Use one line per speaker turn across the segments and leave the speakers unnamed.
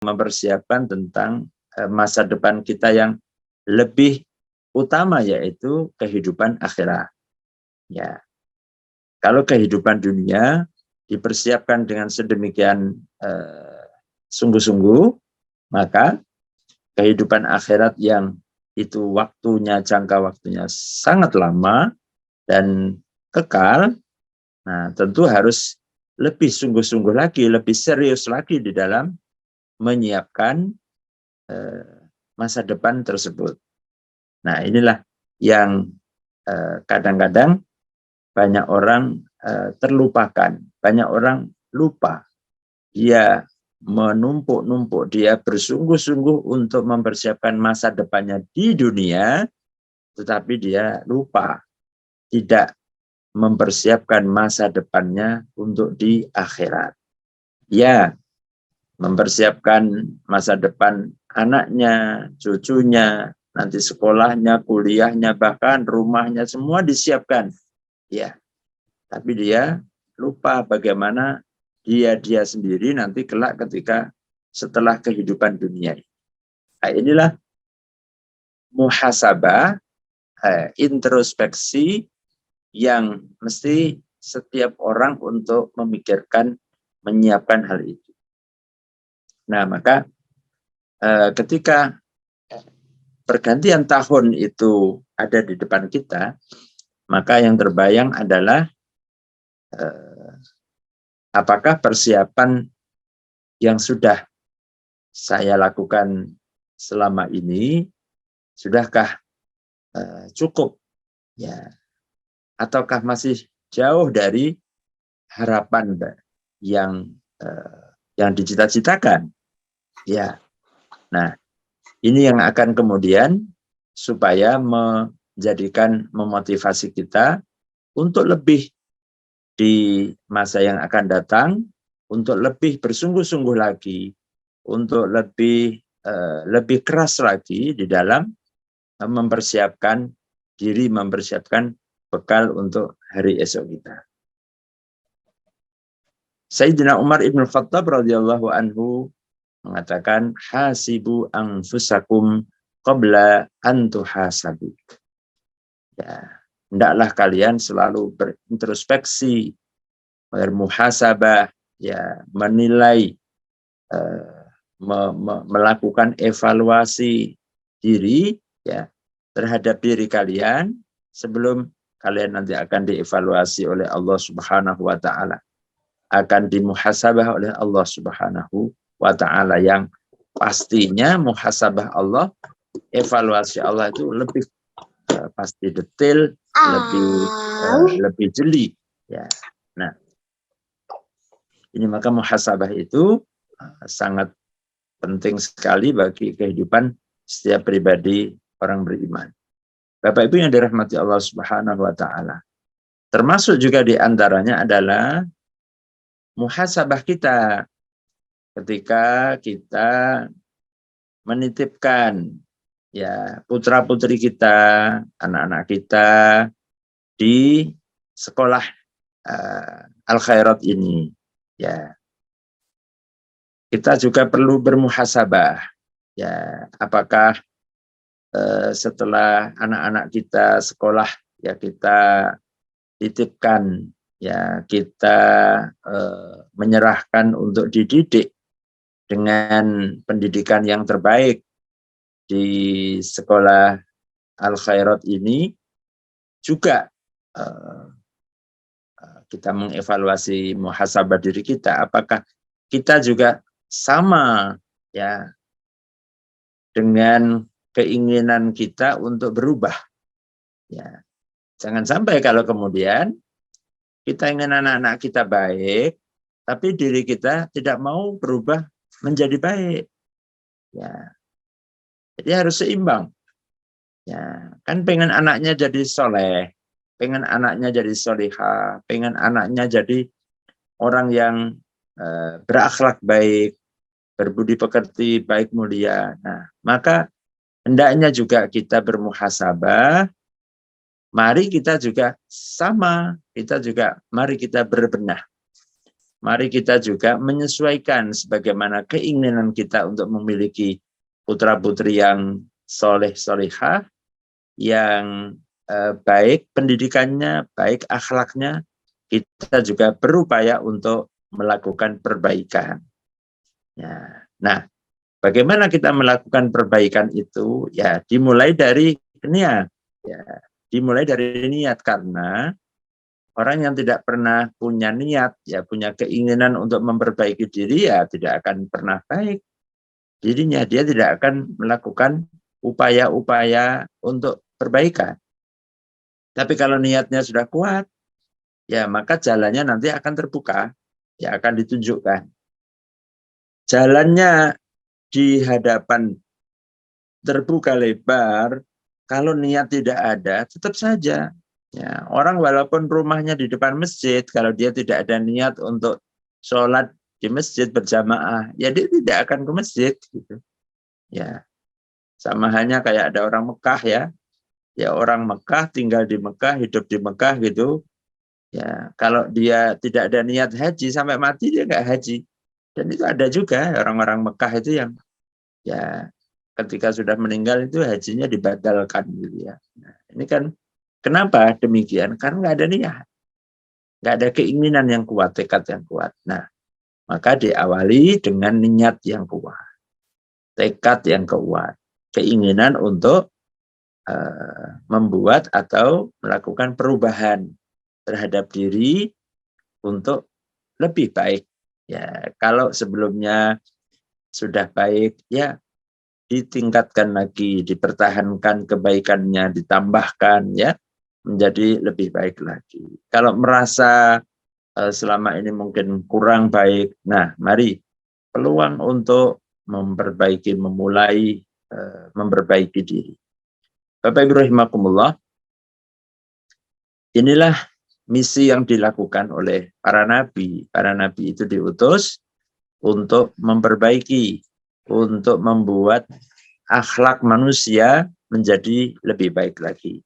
mempersiapkan tentang masa depan kita yang lebih utama, yaitu kehidupan akhirat. Ya, kalau kehidupan dunia dipersiapkan dengan sedemikian sungguh-sungguh, maka kehidupan akhirat yang itu jangka waktunya sangat lama dan kekal, nah tentu harus lebih sungguh-sungguh lagi, lebih serius lagi di dalam menyiapkan masa depan tersebut. Nah, inilah yang kadang-kadang banyak orang terlupakan, banyak orang lupa. Dia menumpuk-numpuk, dia bersungguh-sungguh untuk mempersiapkan masa depannya di dunia, tetapi dia lupa, tidak mempersiapkan masa depannya untuk di akhirat. Ya, mempersiapkan masa depan anaknya, cucunya, nanti sekolahnya, kuliahnya, bahkan rumahnya, semua disiapkan. Ya, tapi dia lupa bagaimana dia sendiri nanti kelak ketika setelah kehidupan dunia. Nah, inilah muhasabah, introspeksi yang mesti setiap orang untuk memikirkan, menyiapkan hal itu. Nah, maka ketika pergantian tahun itu ada di depan kita, maka yang terbayang adalah apakah persiapan yang sudah saya lakukan selama ini sudahkah cukup, ya, ataukah masih jauh dari harapan yang dicita-citakan, ya. Nah, ini yang akan kemudian supaya memotivasi kita untuk lebih di masa yang akan datang, untuk lebih bersungguh-sungguh lagi, untuk lebih keras lagi di dalam mempersiapkan diri, mempersiapkan bekal untuk hari esok kita. Sayyidina Umar ibn Khattab radhiyallahu anhu mengatakan, hasibu anfusakum qabla an tuhasabu. Ya, hendaklah kalian selalu berintrospeksi, bermuhasabah, ya, menilai, melakukan evaluasi diri, ya, terhadap diri kalian sebelum kalian nanti akan dievaluasi oleh Allah Subhanahu wa taala, akan dimuhasabah oleh Allah Subhanahu wa taala, yang pastinya muhasabah Allah, evaluasi Allah itu lebih pasti detail, lebih jeli, ya. Nah, ini maka muhasabah itu sangat penting sekali bagi kehidupan setiap pribadi orang beriman. Bapak Ibu yang dirahmati Allah Subhanahu wa taala. Termasuk juga di antaranya adalah muhasabah kita ketika kita menitipkan, ya, putra-putri kita, anak-anak kita di sekolah Al-Khairat ini, ya. Kita juga perlu bermuhasabah, ya, apakah setelah anak-anak kita sekolah, ya, kita titipkan, ya, kita menyerahkan untuk dididik dengan pendidikan yang terbaik di sekolah Al-Khairat ini, juga kita mengevaluasi muhasabah diri kita, apakah kita juga sama, ya, dengan keinginan kita untuk berubah, ya. Jangan sampai kalau kemudian kita ingin anak-anak kita baik, tapi diri kita tidak mau berubah menjadi baik, ya. Jadi harus seimbang, ya. Kan pengen anaknya jadi soleh, pengen anaknya jadi solihah, pengen anaknya jadi orang yang berakhlak baik, berbudi pekerti, baik, mulia. Nah, maka hendaknya juga kita bermuhasabah. Mari kita juga sama, mari kita berbenah. mari kita juga menyesuaikan sebagaimana keinginan kita untuk memiliki putra-putri yang soleh solihah, yang baik pendidikannya, baik akhlaknya, kita juga berupaya untuk melakukan perbaikan. Ya. Nah, bagaimana kita melakukan perbaikan itu? Ya, dimulai dari niat. Ya, dimulai dari niat, karena orang yang tidak pernah punya niat, ya punya keinginan untuk memperbaiki diri, ya tidak akan pernah baik dirinya. Dia tidak akan melakukan upaya-upaya untuk perbaikan. Tapi kalau niatnya sudah kuat, ya maka jalannya nanti akan terbuka, ya akan ditunjukkan. Jalannya di hadapan terbuka lebar, kalau niat tidak ada, tetap saja. Ya, orang walaupun rumahnya di depan masjid, kalau dia tidak ada niat untuk sholat di masjid berjamaah, ya dia tidak akan ke masjid. Gitu. Ya, sama halnya kayak ada orang Mekah ya. Ya orang Mekah tinggal di Mekah, hidup di Mekah gitu. Ya, kalau dia tidak ada niat haji sampai mati dia nggak haji. Dan itu ada juga orang-orang Mekah itu yang ya ketika sudah meninggal itu hajinya dibatalkan gitu ya. Nah, ini kan kenapa demikian? Karena nggak ada niat, nggak ada keinginan yang kuat, tekad yang kuat. Nah, maka diawali dengan niat yang kuat, tekad yang kuat, keinginan untuk membuat atau melakukan perubahan terhadap diri untuk lebih baik. Ya, kalau sebelumnya sudah baik, ya ditingkatkan lagi, dipertahankan kebaikannya, ditambahkan ya menjadi lebih baik lagi. Kalau merasa selama ini mungkin kurang baik, nah mari peluang untuk memperbaiki, memulai memperbaiki diri. Bapak Ibu rahimakumullah, inilah misi yang dilakukan oleh para nabi. Para nabi itu diutus untuk memperbaiki, untuk membuat akhlak manusia menjadi lebih baik lagi.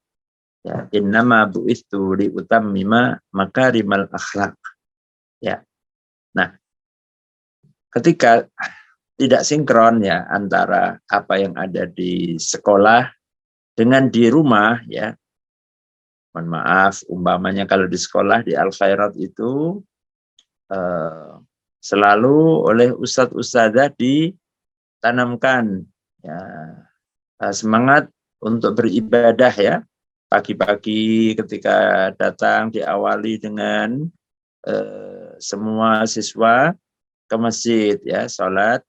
Ya, innama bu'itsu liutammima makarimal akhlak. Ya. Nah, ketika tidak sinkron ya antara apa yang ada di sekolah dengan di rumah ya. Mohon maaf, umpamanya kalau di sekolah di Al-Khairat itu selalu oleh ustadz-ustadzah ditanamkan ya, semangat untuk beribadah ya. Pagi-pagi ketika datang diawali dengan semua siswa ke masjid ya, sholat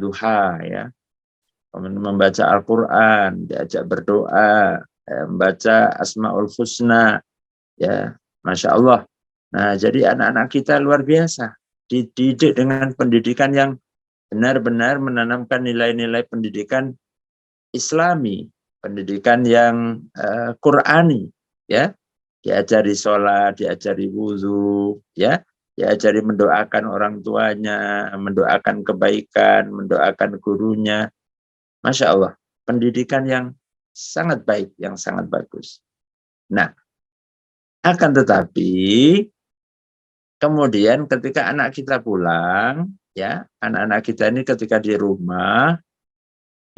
duha ya, kemudian membaca Al-Quran, diajak berdoa, membaca Asmaul Husna ya, Masya Allah. Nah, jadi anak-anak kita luar biasa dididik dengan pendidikan yang benar-benar menanamkan nilai-nilai pendidikan Islami, pendidikan yang Qurani, ya, diajari sholat, diajari wudhu, ya, diajari mendoakan orang tuanya, mendoakan kebaikan, mendoakan gurunya, Masya Allah, pendidikan yang sangat baik, yang sangat bagus. Nah, akan tetapi kemudian ketika anak kita pulang, ya, anak-anak kita ini ketika di rumah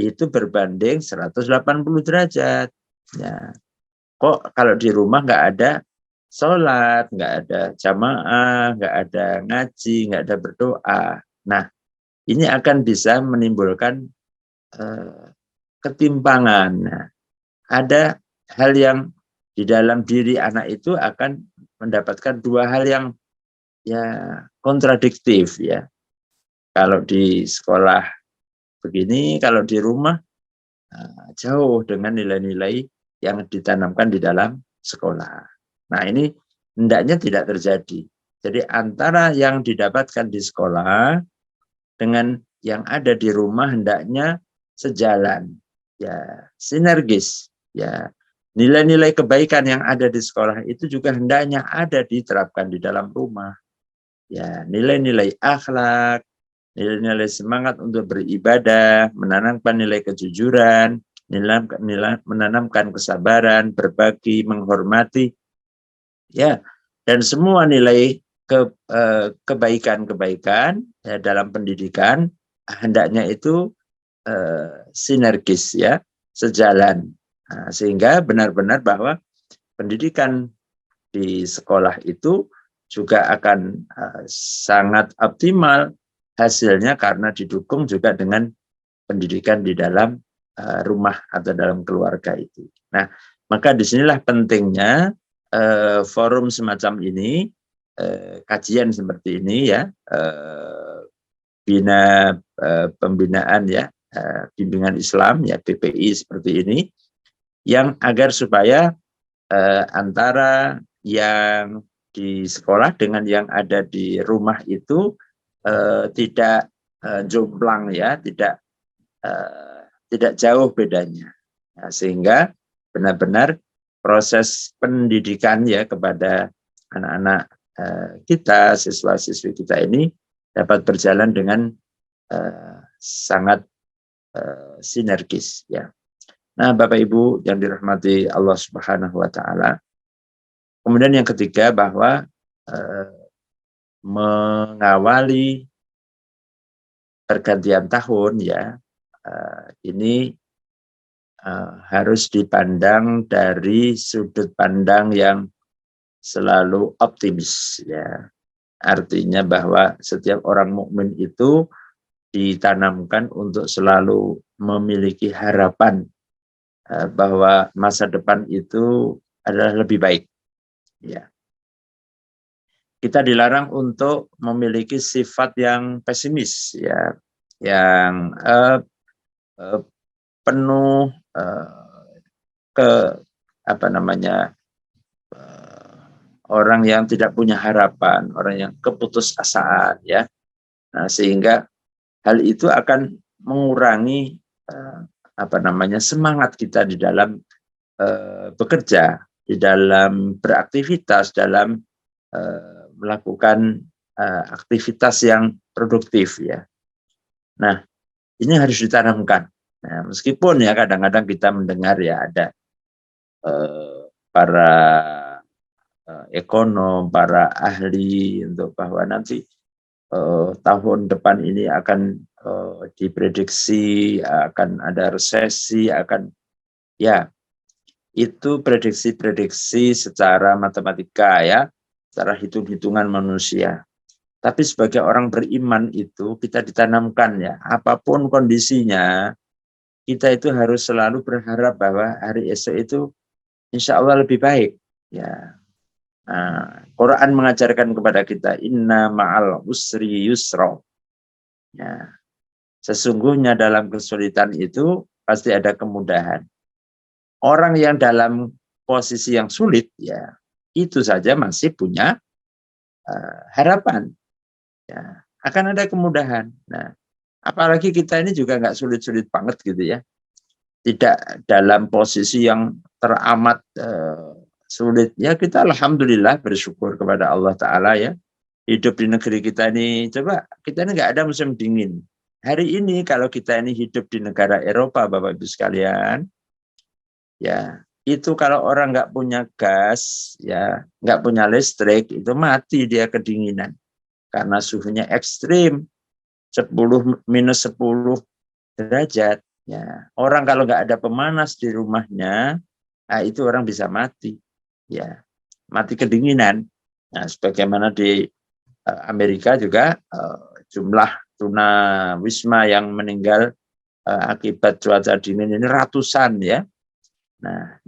itu berbanding 180 derajat. Ya. Kok kalau di rumah nggak ada sholat, nggak ada jamaah, nggak ada ngaji, nggak ada berdoa. Nah, ini akan bisa menimbulkan ketimpangan. Nah, ada hal yang di dalam diri anak itu akan mendapatkan dua hal yang ya kontradiktif ya. Kalau di sekolah begini, kalau di rumah jauh dengan nilai-nilai yang ditanamkan di dalam sekolah. Nah, ini hendaknya tidak terjadi. Jadi antara yang didapatkan di sekolah dengan yang ada di rumah hendaknya sejalan, ya, sinergis, ya. Nilai-nilai kebaikan yang ada di sekolah itu juga hendaknya ada diterapkan di dalam rumah. Ya, nilai-nilai akhlak, nilai-nilai semangat untuk beribadah, menanamkan nilai kejujuran, menanamkan kesabaran, berbagi, menghormati, ya, dan semua nilai kebaikan-kebaikan ya, dalam pendidikan hendaknya itu sinergis ya, sejalan. Nah, sehingga benar-benar bahwa pendidikan di sekolah itu juga akan sangat optimal hasilnya karena didukung juga dengan pendidikan di dalam rumah atau dalam keluarga itu. Nah, maka disinilah pentingnya forum semacam ini, kajian seperti ini ya, pembinaan ya, bimbingan Islam ya, BPI seperti ini, yang agar supaya antara yang di sekolah dengan yang ada di rumah itu tidak jomplang ya, tidak jauh bedanya. Nah, sehingga benar-benar proses pendidikan ya kepada anak-anak kita, siswa-siswi kita ini dapat berjalan dengan sangat sinergis ya. Nah, Bapak Ibu yang dirahmati Allah Subhanahu wa taala. Kemudian yang ketiga bahwa mengawali pergantian tahun ya, ini harus dipandang dari sudut pandang yang selalu optimis ya. Artinya bahwa setiap orang mukmin itu ditanamkan untuk selalu memiliki harapan bahwa masa depan itu adalah lebih baik. Ya. Kita dilarang untuk memiliki sifat yang pesimis ya, yang penuh orang yang tidak punya harapan, orang yang keputusasaan ya. Nah, sehingga hal itu akan mengurangi semangat kita di dalam bekerja, di dalam beraktivitas, dalam melakukan aktivitas yang produktif ya. Nah, ini harus ditanamkan. Nah, meskipun ya kadang-kadang kita mendengar ya ada para ekonom, para ahli untuk bahwa nanti tahun depan ini akan diprediksi akan ada resesi, akan ya itu prediksi-prediksi secara matematika ya, secara hitung-hitungan manusia. Tapi sebagai orang beriman itu kita ditanamkan ya, apapun kondisinya, kita itu harus selalu berharap bahwa hari esok itu insya Allah lebih baik. Ya, nah, Quran mengajarkan kepada kita inna ma'al usri yusra. Ya, sesungguhnya dalam kesulitan itu pasti ada kemudahan. Orang yang dalam posisi yang sulit ya itu saja masih punya harapan. Ya, akan ada kemudahan. Nah, apalagi kita ini juga nggak sulit-sulit banget gitu ya. Tidak dalam posisi yang teramat sulit. Ya kita alhamdulillah bersyukur kepada Allah Ta'ala ya. Hidup di negeri kita ini, coba kita ini nggak ada musim dingin. Hari ini kalau kita ini hidup di negara Eropa, Bapak Ibu sekalian, ya itu kalau orang nggak punya gas, ya nggak punya listrik, itu mati dia kedinginan. Karena suhunya ekstrim, minus 10 derajat. Ya. Orang kalau nggak ada pemanas di rumahnya, nah itu orang bisa mati. Ya, mati kedinginan. Nah, sebagaimana di Amerika juga jumlah tunawisma yang meninggal akibat cuaca dingin ini ratusan ya. Nah,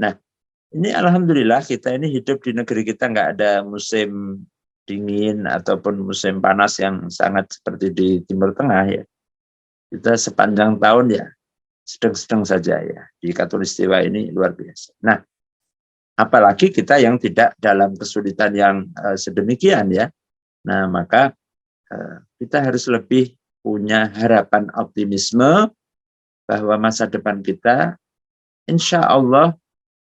ini alhamdulillah kita ini hidup di negeri kita nggak ada musim dingin ataupun musim panas yang sangat seperti di Timur Tengah ya. Kita sepanjang tahun ya sedang-sedang saja ya. Di Katulistiwa ini luar biasa. Nah, apalagi kita yang tidak dalam kesulitan yang sedemikian ya. Nah, maka kita harus lebih punya harapan optimisme bahwa masa depan kita insya Allah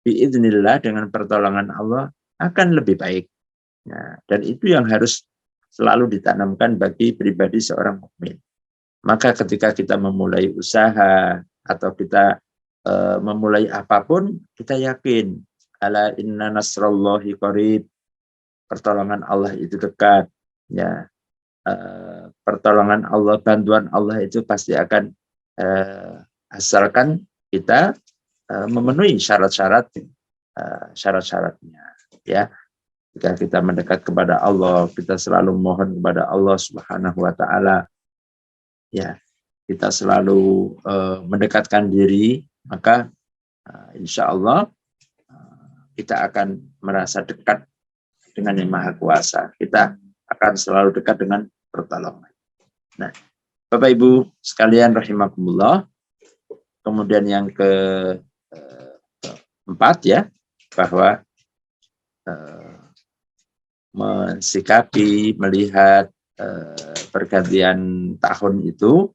biiznillah dengan pertolongan Allah akan lebih baik. Nah, dan itu yang harus selalu ditanamkan bagi pribadi seorang mukmin. Maka ketika kita memulai usaha atau kita memulai apapun, kita yakin ala inna nasrallahi qarib, pertolongan Allah itu dekat. ya pertolongan Allah, bantuan Allah itu pasti akan asalkan kita memenuhi syarat-syaratnya, ya. Jika kita mendekat kepada Allah, kita selalu mohon kepada Allah Subhanahu wa taala, ya. Kita selalu mendekatkan diri, maka insya Allah kita akan merasa dekat dengan Yang Maha Kuasa. Kita akan selalu dekat dengan pertolongan. Nah, Bapak Ibu sekalian rahimakumullah. Kemudian yang keempat, ya, bahwa mensikapi, melihat pergantian tahun itu,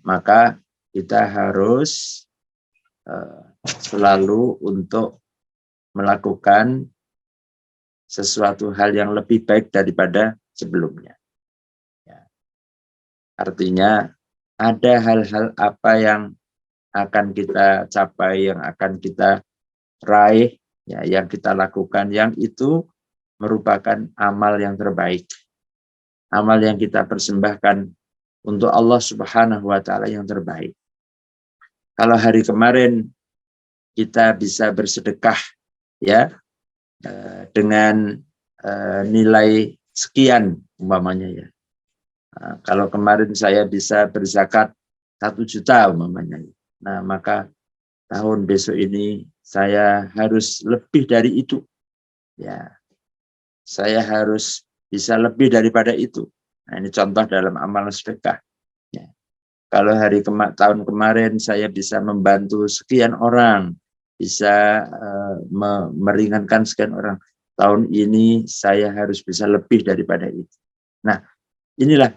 maka kita harus selalu untuk melakukan sesuatu hal yang lebih baik daripada sebelumnya. Ya. Artinya ada hal-hal apa yang akan kita capai, yang akan kita raih, ya, yang kita lakukan, yang itu merupakan amal yang terbaik. Amal yang kita persembahkan untuk Allah Subhanahu wa taala yang terbaik. Kalau hari kemarin kita bisa bersedekah, ya, dengan nilai sekian umpamanya, ya. Kalau kemarin saya bisa berzakat 1 juta umpamanya. Nah, maka tahun besok ini saya harus lebih dari itu. Ya. Saya harus bisa lebih daripada itu. Nah, ini contoh dalam amal sedekah. Ya. Kalau tahun kemarin saya bisa membantu sekian orang, bisa meringankan sekian orang, tahun ini saya harus bisa lebih daripada itu. Nah, inilah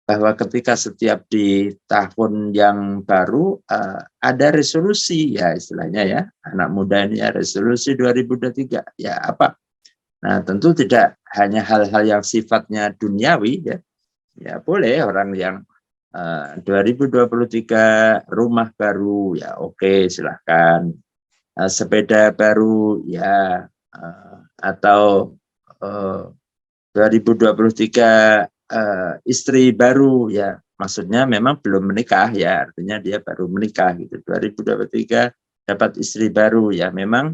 bahwa ketika setiap di tahun yang baru ada resolusi, ya istilahnya, ya, anak muda ini ya resolusi 2023, ya apa? Nah, tentu tidak hanya hal-hal yang sifatnya duniawi, ya. Ya boleh orang yang 2023 rumah baru, ya oke, silahkan. Sepeda baru, ya, atau 2023 istri baru, ya, maksudnya memang belum menikah, ya, artinya dia baru menikah gitu. 2023 dapat istri baru, ya, memang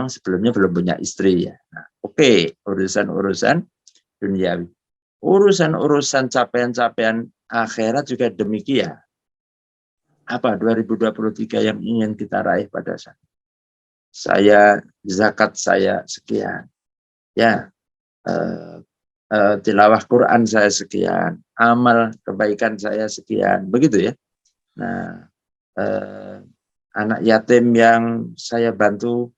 sebelumnya belum punya istri, ya. Nah, oke, urusan-urusan duniawi. Urusan-urusan capaian-capaian akhirat juga demikian. Apa 2023 yang ingin kita raih pada saat saya zakat saya sekian, ya, tilawah Quran saya sekian, amal kebaikan saya sekian, begitu, ya. Nah, anak yatim yang saya bantu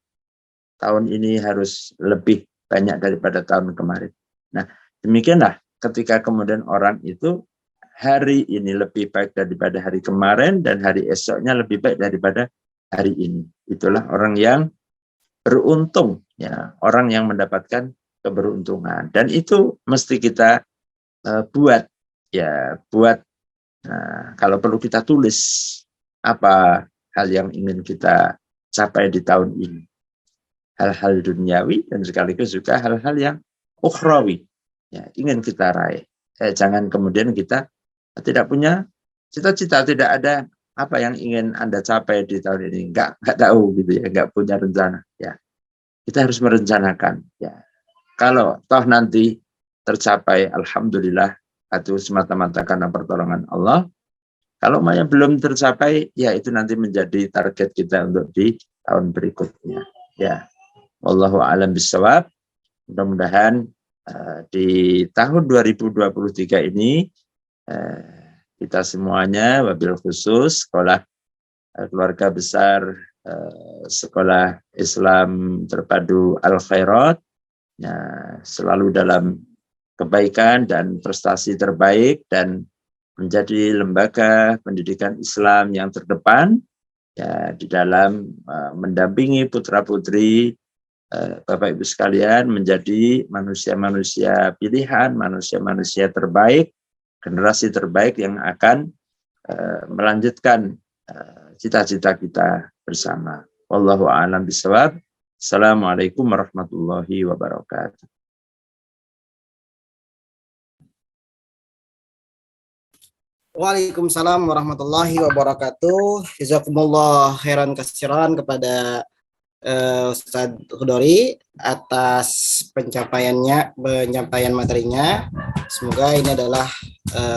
tahun ini harus lebih banyak daripada tahun kemarin. Nah, demikianlah ketika kemudian orang itu hari ini lebih baik daripada hari kemarin dan hari esoknya lebih baik daripada hari ini. Itulah orang yang beruntung, ya, orang yang mendapatkan keberuntungan. Dan itu mesti kita buat, ya, kalau perlu kita tulis apa hal yang ingin kita capai di tahun ini. Hal-hal duniawi dan sekaligus juga hal-hal yang ukhrawi, ya, ingin kita raih. Jangan kemudian kita tidak punya cita-cita, tidak ada apa yang ingin Anda capai di tahun ini, enggak tahu gitu, ya, enggak punya rencana, ya. Kita harus merencanakan, ya. Kalau toh nanti tercapai, alhamdulillah, itu semata-mata karena pertolongan Allah. Kalau yang belum tercapai, ya itu nanti menjadi target kita untuk di tahun berikutnya, ya. Wallahu a'lam bishawab. Mudah-mudahan di tahun 2023 ini kita semuanya, wabil khusus sekolah keluarga besar sekolah Islam terpadu Al Khairat, ya, selalu dalam kebaikan dan prestasi terbaik dan menjadi lembaga pendidikan Islam yang terdepan, ya, di dalam mendampingi putra-putri Bapak Ibu sekalian menjadi manusia-manusia pilihan, manusia-manusia terbaik, generasi terbaik yang akan melanjutkan cita-cita kita bersama. Wallahu a'lam bishawab. Assalamualaikum warahmatullahi wabarakatuh.
Waalaikumsalam warahmatullahi wabarakatuh. Jazakumullah khairan kasiran kepada Ustadz Hudori atas penyampaian materinya. Semoga ini adalah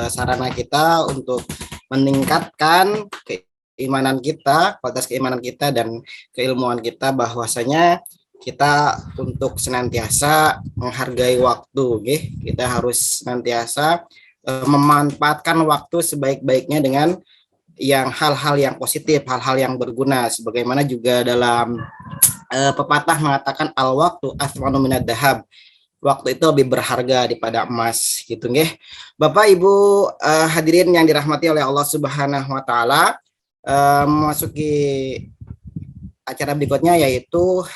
sarana kita untuk meningkatkan keimanan kita, kualitas keimanan kita dan keilmuan kita, bahwasanya kita untuk senantiasa menghargai waktu, okay? Kita harus senantiasa memanfaatkan waktu sebaik-baiknya dengan yang hal-hal yang positif, hal-hal yang berguna, sebagaimana juga dalam pepatah mengatakan al waktu athmanu minad dahab, waktu itu lebih berharga daripada emas, gitu nggih. Bapak Ibu hadirin yang dirahmati oleh Allah Subhanahu wa taala, memasuki acara berikutnya yaitu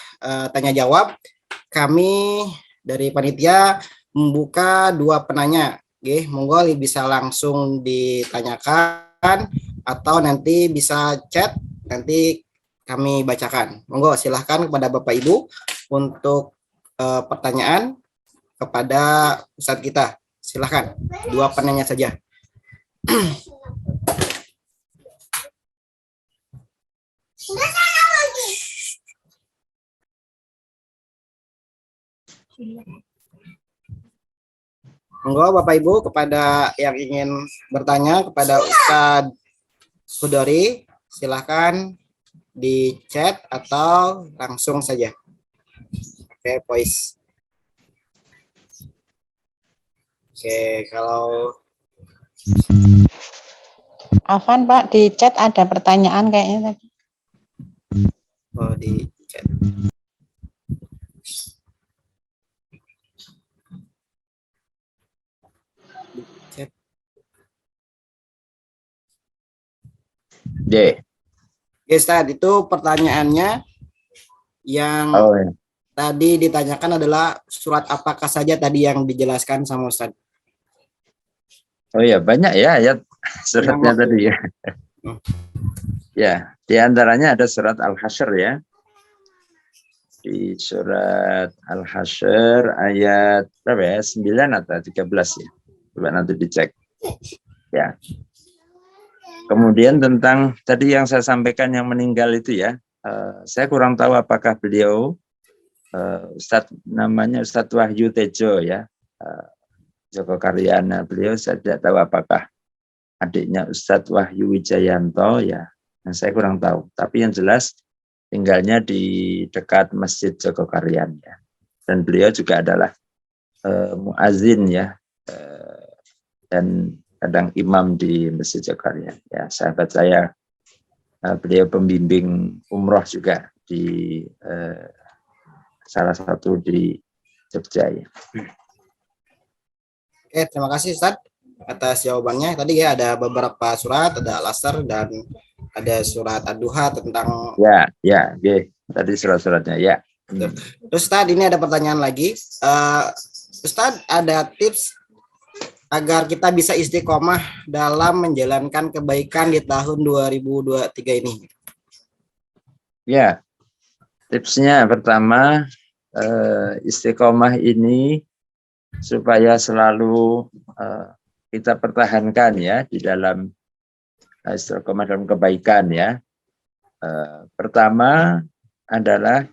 tanya jawab. Kami dari panitia membuka 2 penanya. Oke, monggo bisa langsung ditanyakan atau nanti bisa chat, nanti kami bacakan. Monggo silahkan kepada Bapak Ibu untuk pertanyaan kepada Ustadz kita. Silahkan, 2 penanya saja. Monggo Bapak Ibu, kepada yang ingin bertanya kepada Ustadz Hudori, silahkan di chat atau langsung saja. Oke, voice. Oke, kalau
Afan Pak, di chat ada pertanyaan kayaknya tadi.
oh, di chat.
D.
Oke, Ustaz, itu pertanyaannya yang tadi ditanyakan adalah surat apakah saja tadi yang dijelaskan sama Ustaz.
Oh ya, banyak ya ayat suratnya tadi ya. Ya, diantaranya ada surat Al-Hasyr ya. Di surat Al-Hasyr ayat berapa ya? 9 atau 13 ya. Coba nanti dicek. Ya. Kemudian tentang tadi yang saya sampaikan yang meninggal itu ya. Saya kurang tahu apakah beliau Ustadz namanya Ustadz Wahyu Tejo ya. Joko Karyana, beliau saya tidak tahu apakah adiknya Ustadz Wahyu Wijayanto ya. Nah, saya kurang tahu. Tapi yang jelas tinggalnya di dekat Masjid Joko Karyan ya. Dan beliau juga adalah muazin ya, dan kadang imam di Masjid Joko Karyan ya. Sahabat saya, beliau pembimbing umroh juga di salah satu di Jogja ya.
Oke, terima kasih Ustaz atas jawabannya. Tadi ya ada beberapa surat, ada Al-Asr dan ada surat Ad-Duha tentang
ya, oke. Tadi surat-suratnya ya.
Terus Ustaz, ini ada pertanyaan lagi. Ustaz, ada tips agar kita bisa istiqomah dalam menjalankan kebaikan di tahun 2023 ini?
Ya, tipsnya pertama, istiqomah ini supaya selalu kita pertahankan ya di dalam istiqomah dalam kebaikan ya. Pertama adalah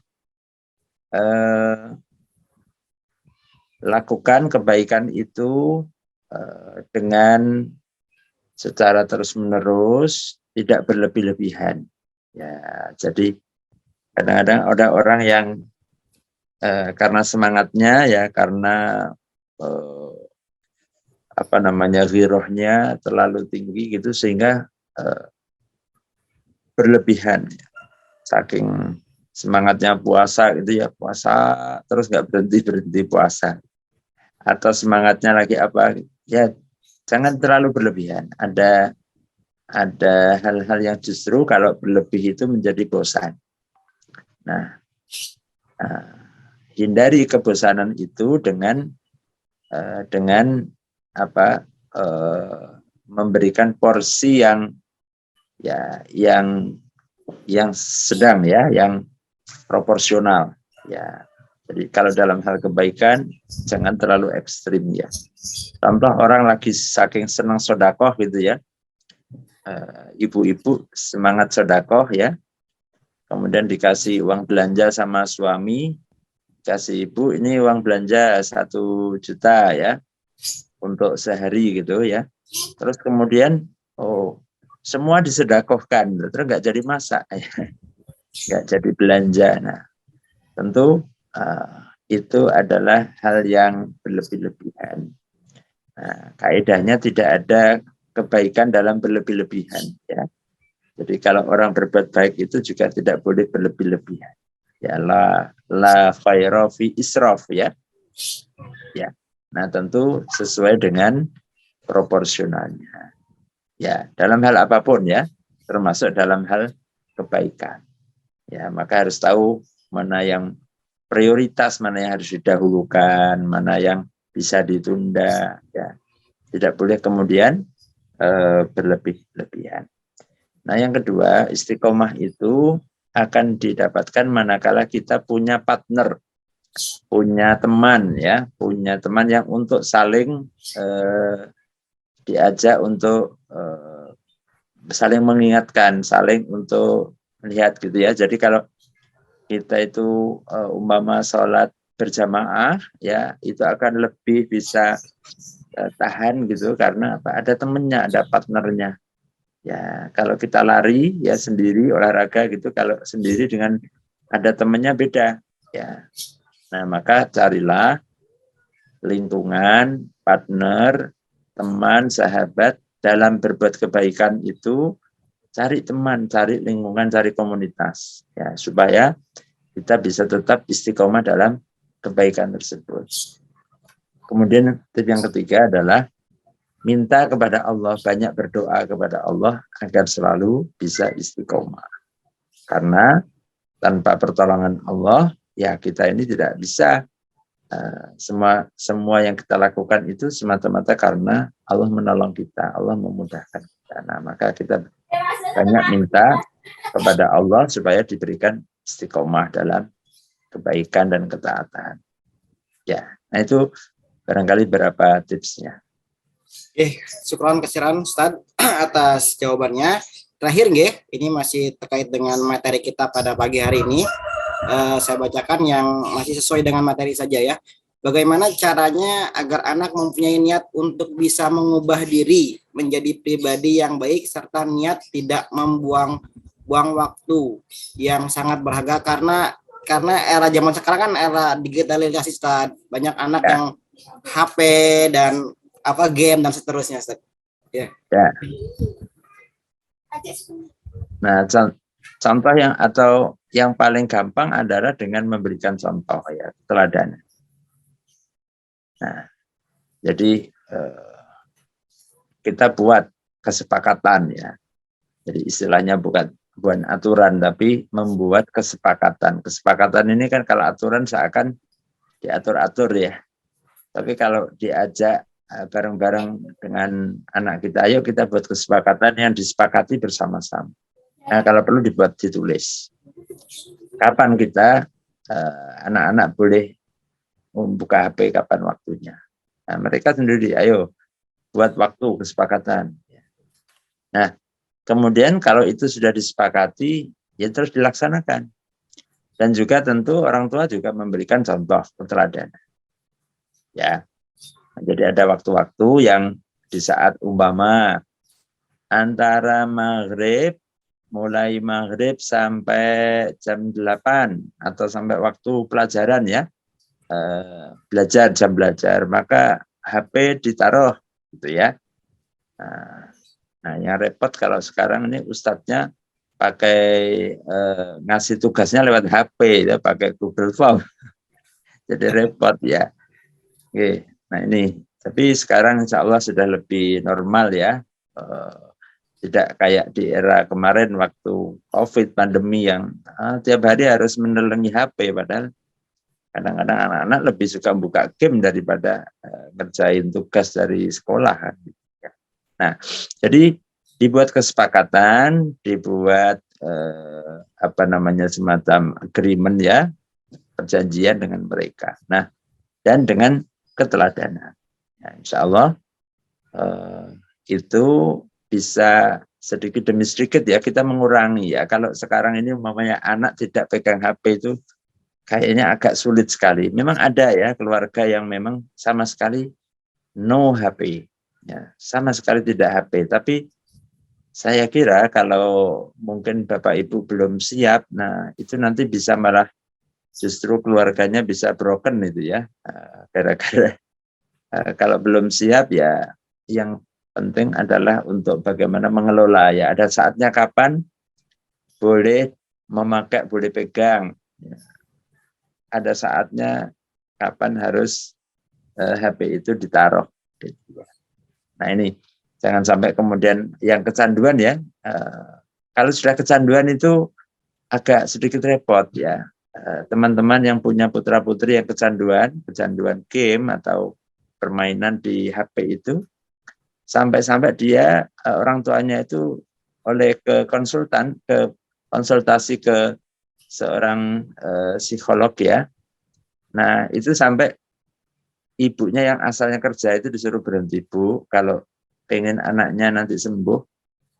lakukan kebaikan itu dengan secara terus-menerus, tidak berlebih-lebihan. Ya, jadi kadang-kadang ada orang yang karena semangatnya ya, karena ghirohnya terlalu tinggi gitu sehingga berlebihan. Saking semangatnya puasa gitu ya, puasa terus nggak berhenti puasa. Atau semangatnya lagi apa ya, jangan terlalu berlebihan. Ada hal-hal yang justru kalau berlebih itu menjadi bosan. Nah, hindari kebosanan itu dengan memberikan porsi yang sedang ya, yang proporsional ya. Jadi kalau dalam hal kebaikan jangan terlalu ekstrim ya. Contoh orang lagi saking senang sedekah gitu ya, ibu-ibu semangat sedekah ya, kemudian dikasih uang belanja sama suami, kasih ibu ini uang belanja 1 juta ya untuk sehari gitu ya. Terus kemudian semua disedekahkan, terus nggak jadi masak, nggak jadi belanja. Nah, tentu itu adalah hal yang berlebih-lebihan. Nah, kaidahnya tidak ada kebaikan dalam berlebih-lebihan ya. Jadi kalau orang berbuat baik itu juga tidak boleh berlebih-lebihan. Ya la khaira fi israf ya. Ya. Nah, tentu sesuai dengan proporsionalnya. Ya, dalam hal apapun ya, termasuk dalam hal kebaikan. Ya, maka harus tahu mana yang prioritas, mana yang harus didahulukan, mana yang bisa ditunda ya. Tidak boleh kemudian berlebih-lebihan. Nah, yang kedua, istiqomah itu akan didapatkan manakala kita punya partner, punya teman ya, punya teman yang untuk saling diajak untuk saling mengingatkan, saling untuk melihat gitu ya. Jadi kalau kita itu umpama sholat berjamaah ya, itu akan lebih bisa tahan gitu karena apa? Ada temennya, ada partnernya. Ya, kalau kita lari ya sendiri olahraga gitu, kalau sendiri dengan ada temennya beda ya. Nah, maka carilah lingkungan, partner, teman, sahabat dalam berbuat kebaikan itu, cari teman, cari lingkungan, cari komunitas ya, supaya kita bisa tetap istiqomah dalam kebaikan tersebut. Kemudian tip yang ketiga adalah minta kepada Allah, banyak berdoa kepada Allah agar selalu bisa istiqomah. Karena tanpa pertolongan Allah, ya kita ini tidak bisa. Semua yang kita lakukan itu semata-mata karena Allah menolong kita, Allah memudahkan kita. Nah, maka kita banyak minta kepada Allah supaya diberikan istiqomah dalam kebaikan dan ketaatan. Ya, nah itu barangkali beberapa tipsnya.
Syukron kasiran Ustaz atas jawabannya. Terakhir nggih, ini masih terkait dengan materi kita pada pagi hari ini. Saya bacakan yang masih sesuai dengan materi saja ya. Bagaimana caranya agar anak mempunyai niat untuk bisa mengubah diri menjadi pribadi yang baik serta niat tidak membuang waktu yang sangat berharga karena era zaman sekarang kan era digitalisasi Ustaz. Banyak anak yang HP dan game dan seterusnya Ustaz. Ya.
Nah, contoh yang paling gampang adalah dengan memberikan contoh ya, teladan. Nah, jadi kita buat kesepakatan ya. Jadi istilahnya bukan aturan tapi membuat kesepakatan. Kesepakatan ini kan kalau aturan seakan diatur-atur ya. Tapi kalau diajak bareng-bareng dengan anak kita, ayo kita buat kesepakatan yang disepakati bersama-sama. Nah, kalau perlu ditulis. Kapan kita anak-anak boleh membuka HP, kapan waktunya. Nah, mereka sendiri, ayo buat waktu kesepakatan. Nah, kemudian kalau itu sudah disepakati, ya terus dilaksanakan. Dan juga tentu orang tua juga memberikan contoh keteladanan. Ya, jadi ada waktu-waktu yang di saat umpama antara mulai maghrib sampai jam 8 atau sampai waktu pelajaran ya, jam belajar, maka HP ditaruh gitu ya. Nah, yang repot kalau sekarang ini ustadznya pakai ngasih tugasnya lewat HP ya, pakai Google Form. Jadi repot ya. Oke, nah ini, tapi sekarang insya Allah sudah lebih normal ya. Tidak kayak di era kemarin waktu COVID pandemi yang tiap hari harus menelengi HP, padahal kadang-kadang anak-anak lebih suka buka game daripada ngerjain tugas dari sekolah. Nah, jadi dibuat kesepakatan, dibuat semacam agreement ya, perjanjian dengan mereka. Nah, dan dengan keteladanan. Nah, insya Allah itu bisa sedikit demi sedikit ya kita mengurangi ya. Kalau sekarang ini umpamanya anak tidak pegang HP itu kayaknya agak sulit sekali. Memang ada ya keluarga yang memang sama sekali no HP, ya, sama sekali tidak HP. Tapi saya kira kalau mungkin Bapak Ibu belum siap, nah itu nanti bisa malah justru keluarganya bisa broken itu ya, gara-gara kalau belum siap ya. Yang penting adalah untuk bagaimana mengelola ya. Ada saatnya kapan boleh memakai, boleh pegang. Ya. Ada saatnya kapan harus HP itu ditaruh. Nah ini jangan sampai kemudian yang kecanduan ya. Kalau sudah kecanduan itu agak sedikit repot ya. Teman-teman yang punya putra-putri yang kecanduan game atau permainan di HP itu, sampai-sampai dia orang tuanya itu oleh ke konsultasi ke seorang psikolog ya. Nah itu sampai ibunya yang asalnya kerja itu disuruh berhenti, Bu, kalau pengen anaknya nanti sembuh,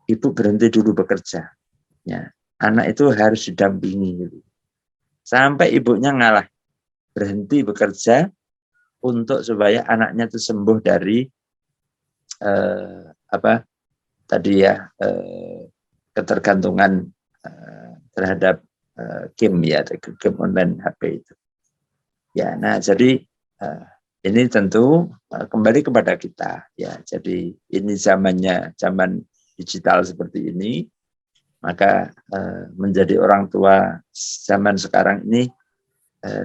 ibu berhenti dulu bekerja. Ya, anak itu harus didampingi. Gitu. Sampai ibunya ngalah, berhenti bekerja untuk supaya anaknya itu sembuh dari ketergantungan terhadap game ya, game online HP itu. Ya, nah jadi ini tentu kembali kepada kita ya. Jadi ini zaman digital seperti ini, maka menjadi orang tua zaman sekarang ini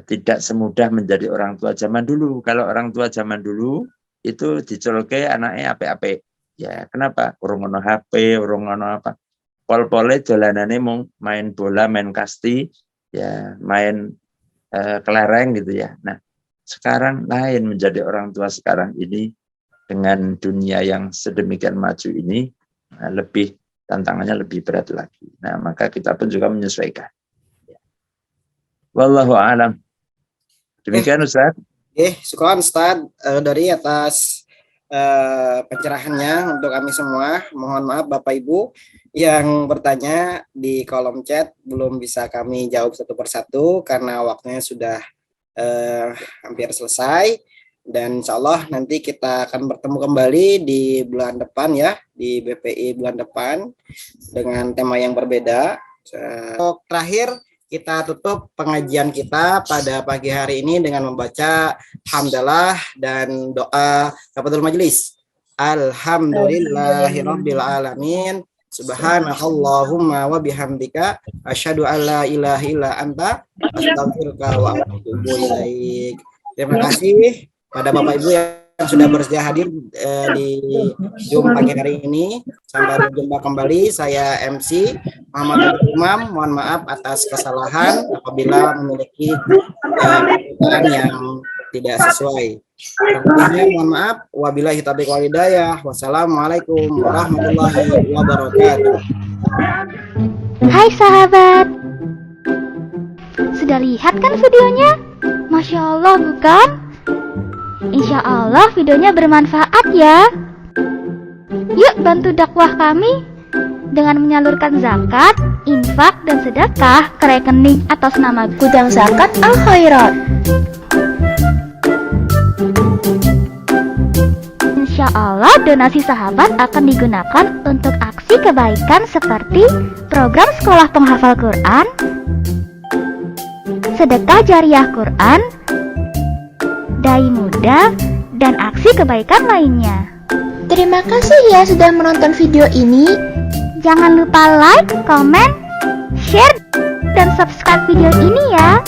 tidak semudah menjadi orang tua zaman dulu. Kalau orang tua zaman dulu itu dicolke anaknya ape-ape. Ya, kenapa? Urung ono HP, urung ono apa. Pol-pole dolanane mung main bola, main kasti, ya, main kelereng gitu ya. Nah, sekarang lain menjadi orang tua sekarang ini dengan dunia yang sedemikian maju ini, lebih tantangannya lebih berat lagi. Nah, maka kita pun juga menyesuaikan. Wallahu a'lam. Demikian Ustaz.
Syukur Ustaz dari atas pencerahannya untuk kami semua. Mohon maaf Bapak Ibu yang bertanya di kolom chat belum bisa kami jawab satu persatu karena waktunya sudah hampir selesai. Dan insya Allah nanti kita akan bertemu kembali di bulan depan ya, di BPI bulan depan dengan tema yang berbeda. Terakhir kita tutup pengajian kita pada pagi hari ini dengan membaca hamdalah dan doa kafatul majelis. Alhamdulillahirabbil alamin. Subhanakallahumma wa bihamdika asyhadu an la ilaha illa anta astaghfiruka wa atubu ilaik. Terima kasih pada Bapak Ibu yang sudah bersedia hadir di Zoom pagi hari ini. Sampai berjumpa kembali. Saya MC Muhammad Imam. Mohon maaf atas kesalahan apabila memiliki perkataan yang tidak sesuai. Mohon maaf. Wabillahi taufiq wal hidayah. Wassalamualaikum warahmatullahi wabarakatuh.
Hai sahabat, sudah lihat kan videonya? Masya Allah bukan? Insya Allah videonya bermanfaat ya. Yuk bantu dakwah kami dengan menyalurkan zakat, infak, dan sedekah ke rekening atas nama Gudang Zakat Al Khairat. Insya Allah donasi sahabat akan digunakan untuk aksi kebaikan seperti program sekolah penghafal Quran, sedekah jariah Quran, dai muda, dan aksi kebaikan lainnya.
Terima kasih ya sudah menonton video ini.
Jangan lupa like, komen, share, dan subscribe video ini ya.